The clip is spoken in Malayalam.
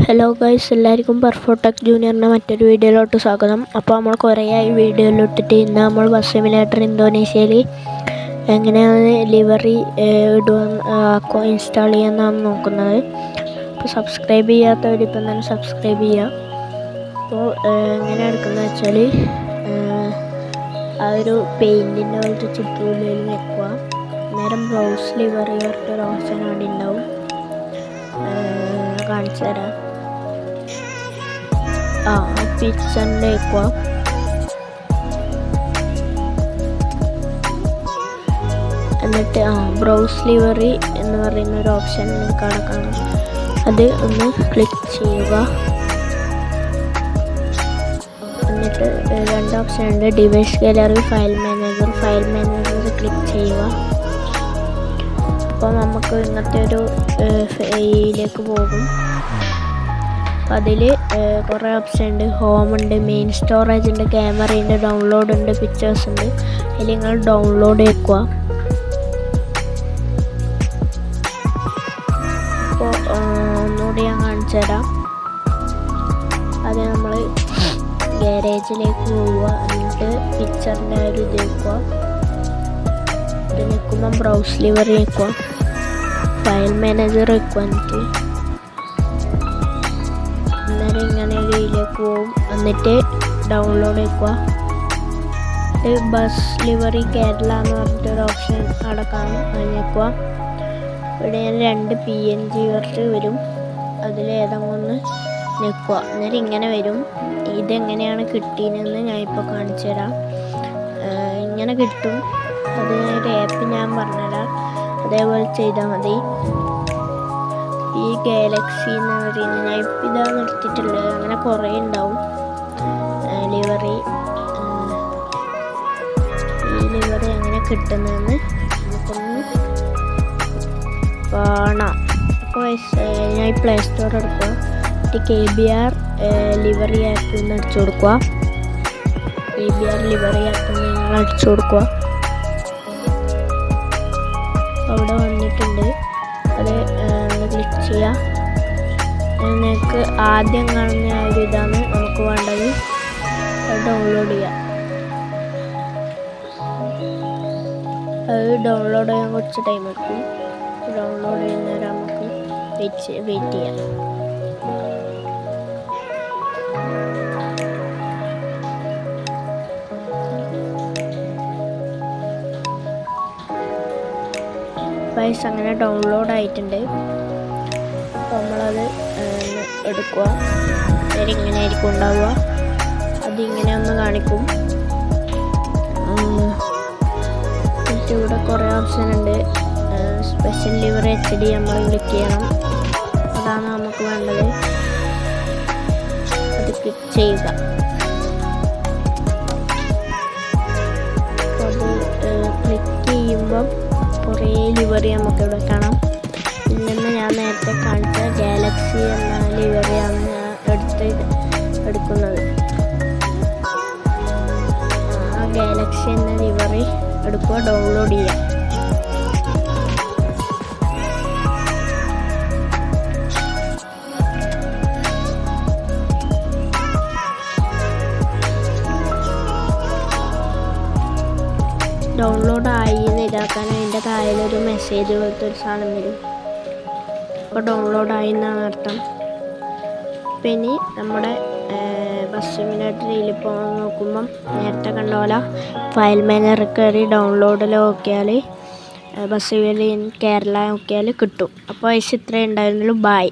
ഹലോ ഗൈസ്, എല്ലാവർക്കും പെർഫോടെക് ജൂനിയറിൻ്റെ മറ്റൊരു വീഡിയോയിലോട്ട് സ്വാഗതം. അപ്പോൾ നമ്മൾ കുറേയായി വീഡിയോയിലിട്ടിട്ട് ഇന്ന് നമ്മൾ ബസ് സിമുലേറ്റർ ഇന്തോനേഷ്യയിൽ എങ്ങനെയാണ് ലിവറി ഇൻസ്റ്റാൾ ചെയ്യാമെന്നാണ് നോക്കുന്നത്. അപ്പോൾ സബ്സ്ക്രൈബ് ചെയ്യാത്തവരിപ്പം തന്നെ സബ്സ്ക്രൈബ് ചെയ്യുക. അപ്പോൾ എങ്ങനെ എടുക്കുന്നത് വെച്ചാൽ ആ ഒരു പെയിൻറ്റിൻ്റെ പോലത്തെ ചിത്രമുള്ളിൽ വെക്കുക. നേരം ബ്രൗസ് ലിവറി ഒരു ഓപ്ഷൻ അവിടെ ഉണ്ടാവും, കാണിച്ചു തരാം. പിക്ചറിൻ്റെ വെക്കുക. എന്നിട്ട് ബ്രൗസ് ലിവറി എന്ന് പറയുന്ന ഒരു ഓപ്ഷൻ നിങ്ങൾക്ക് അവിടെ കാണാം. അത് ഒന്ന് ക്ലിക്ക് ചെയ്യുക. എന്നിട്ട് രണ്ട് ഓപ്ഷൻ ഉണ്ട്, device gallery, file manager click ചെയ്യുക. അപ്പോൾ നമുക്ക് ഇങ്ങനത്തെ ഒരു ഇതിലേക്ക് പോകും. അതിൽ കുറേ ഓപ്ഷൻ ഉണ്ട്. ഹോം ഉണ്ട്, മെയിൻ സ്റ്റോറേജ് ഉണ്ട്, ക്യാമറ ഉണ്ട്, ഡൗൺലോഡ് ഉണ്ട്, പിക്ചേഴ്സ് ഉണ്ട്. അതിൽ നിങ്ങൾ ഡൗൺലോഡ് വെക്കുക. അപ്പോൾ ഒന്നുകൂടി ഞാൻ കാണിച്ചു തരാം. അത് നമ്മൾ ഗാരേജിലേക്ക് പോവുക. എന്നിട്ട് പിക്ചറിൻ്റെ ഒരു ഇത് വെക്കുക. ഇത് നിൽക്കുമ്പം ബ്രൗസ് ലിവറി വെക്കുക, ഫയൽ മാനേജർ വെക്കുക. എന്നിട്ട് ഇങ്ങനെ ഇതിലേക്ക് പോവും. എന്നിട്ട് ഡൗൺലോഡ് വെക്കുക. ബസ് ലിവറി കേരള എന്ന് പറഞ്ഞിട്ടൊരു ഓപ്ഷൻ അവിടെ കാണും, അത് വെക്കുക. ഇവിടെ ഞാൻ 2 PNG വരും, അതിലേതെങ്കിലും ഒന്ന് നിൽക്കുക. അന്നേരം ഇങ്ങനെ വരും. ഇതെങ്ങനെയാണ് കിട്ടിയതെന്ന് ഞാൻ ഇപ്പോൾ കാണിച്ചു തരാം. ഇങ്ങനെ കിട്ടും. അത് ഒരു ആപ്പ് ഞാൻ പറഞ്ഞുതരാം, അതേപോലെ ചെയ്താൽ മതി. ഈ ഗാലക്സി എന്ന് പറയുന്നത് ഞാൻ ഇപ്പം ഇതാണ് എടുത്തിട്ടുള്ളത്. അങ്ങനെ കുറേ ഉണ്ടാവും ലിവറി. ഈ ലിവറി എങ്ങനെ കിട്ടുന്നതെന്ന് നമുക്കൊന്ന് കാണാം. അപ്പോൾ ഞാൻ ഈ പ്ലേ സ്റ്റോർ എടുക്കുക. KBR ലിവറി ആപ്പ് എന്ന് അടിച്ചു കൊടുക്കുക. KBR ലിവറി ആപ്പ് നിങ്ങൾ അടിച്ചു കൊടുക്കുക. അവിടെ വന്നിട്ടുണ്ട്. അത് ക്ലിക്ക് ചെയ്യുക. നിങ്ങൾക്ക് ആദ്യം കാണുന്ന ആ ഒരു ഇതാണ് നമുക്ക് വേണ്ടത്. അത് ഡൗൺലോഡ് ചെയ്യാം. അത് ഡൗൺലോഡ് ചെയ്യാൻ കുറച്ച് ടൈം എടുക്കും. ഡൗൺലോഡ് ചെയ്യുന്നവരെ നമുക്ക് വെയിറ്റ് ചെയ്യാം. വൈസ് അങ്ങനെ ഡൗൺലോഡ് ആയിട്ടുണ്ട്. അപ്പോൾ നമ്മളത് എടുക്കുക. നേരെ ഇങ്ങനെ ആയിരിക്കും ഉണ്ടാവുക. അതിങ്ങനെ ഒന്ന് കാണിക്കും. എന്നിട്ട് ഇവിടെ കുറേ ഓപ്ഷൻ ഉണ്ട്. സ്പെഷ്യൽ ലിവറി HD നമ്മൾ ക്ലിക്ക് ചെയ്യണം. അതാണ് നമുക്ക് വേണ്ടത്. അത് ക്ലിക്ക് ചെയ്യുക. അപ്പോൾ അത് ക്ലിക്ക് ചെയ്യുമ്പം കുറേ ലിവറി നമുക്കിവിടെ കാണാം. ഇന്ന് ഞാൻ നേരത്തെ കാണിച്ച ഗാലക്സി എന്ന ലിവറിയാണ് ഞാൻ എടുക്കുന്നത്. ആ ഗാലക്സി എന്ന ലിവറി എടുക്കുക, ഡൗൺലോഡ് ചെയ്യുക. ഡൗൺലോഡ് ആയി എന്ന് ഇതാക്കാൻ അതിൻ്റെ താഴെയൊരു മെസ്സേജ് പോലത്തെ ഒരു സാധനം വരും. അപ്പോൾ ഡൗൺലോഡ് ആയി എന്നാണ് അർത്ഥം. അപ്പം ഇനി നമ്മുടെ ബസ് സിമുലേറ്ററിൽ ഇപ്പോൾ നോക്കുമ്പം നേരത്തെ കണ്ട പോലെ ഫയൽ മാനേജർ കയറി ഡൗൺലോഡിൽ നോക്കിയാൽ ബസ് സിമുലേറ്റർ കേരള നോക്കിയാൽ കിട്ടും. അപ്പോൾ ഇത്രയും ഉണ്ടായിരുന്നുള്ളൂ. ബൈ.